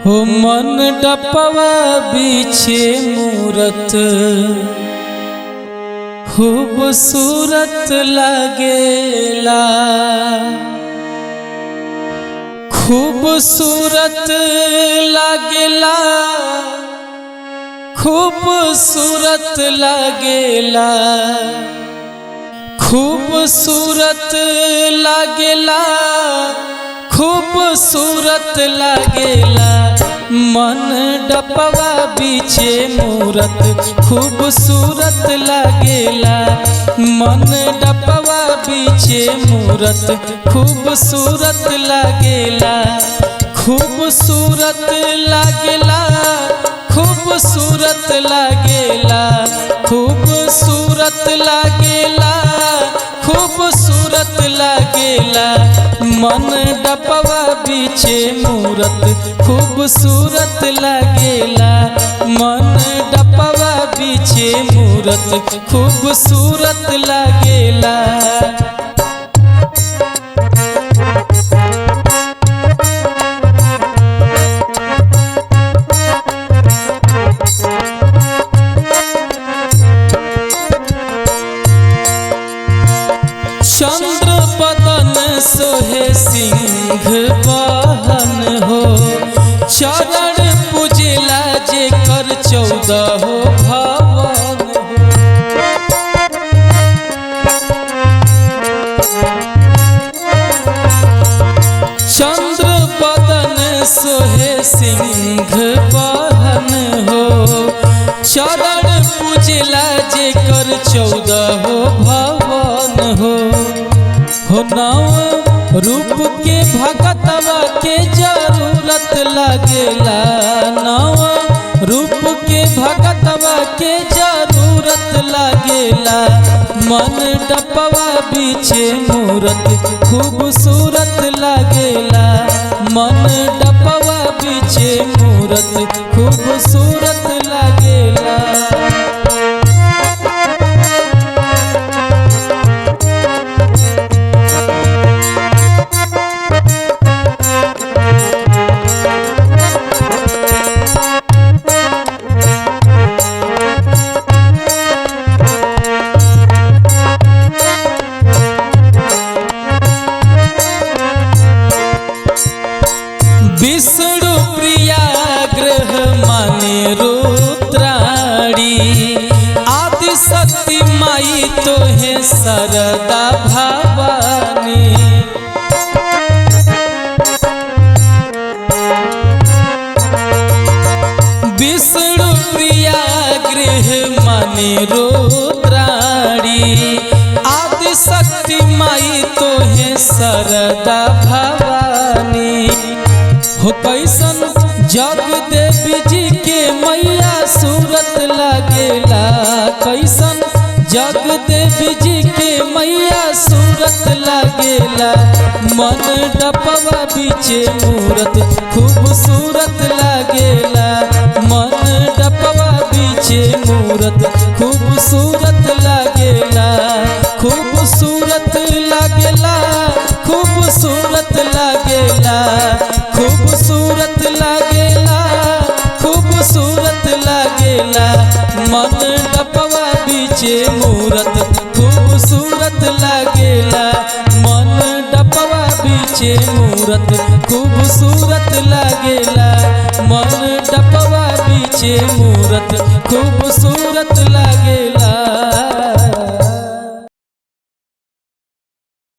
हो मन डपवा बीचे मूरत खूबसूरत लगेला, खूबसूरत लगेला, खूबसूरत लगेला, खूबसूरत लगेला, खूबसूरत लगेला। मन डपवा बीचे मूरत खूबसूरत लगेला, मन डपवा बीचे मूरत खूबसूरत लगेला, खूबसूरत लगेला, खूबसूरत लगेला, खूबसूरत लगेला, खूबसूरत लगेला। मन डपवा बीचे मूरत खूबसूरत लगेला, मन डपवा बीचे मूरत खूबसूरत लगेला। चंद्र बदन सोहे सिंह वाहन हो, चरण पूजला जेकर 14 भवन हो। चंद्र बदन सोहे सिंह वाहन हो, चरण पूजला जेकर 14 भवन हो। हो नाव रूप के भगतवा के जरूरत लगेला, नाव रूप के भगतवा के जरूरत लगेला। मन डपवा बीचे मूरत खूबसूरत लगेला, मन डपवा बीचे मूरत खूबसूरत लगेला। विष्णु प्रिया ग्रह माने रुद्राणी, आदि शक्ति माई तो है सरदा भवानी। विष्णु प्रिया ग्रह माने रुद्राणी, आदि शक्ति माई तो है सरदा भवानी। हो कैसन जग देवी जी के मैया सूरत लगेला, कैसन जग देवी जी के मैया सूरत लगेला। मन डपवा बीचे मूरत खूबसूरत लगेला, मन डपवा बीचे मूरत खूबसूरत लगेला, खूबसूरत लगेला, खूबसूरत लगेला, खूबसूरत लगेला, खूबसूरत लगेला। मन डपवा बीचे मूरत खूबसूरत लगेला, मन डपवा बीचे मूरत खूबसूरत लगेला, मन डपवा बीचे मूरत खूबसूरत लगेला।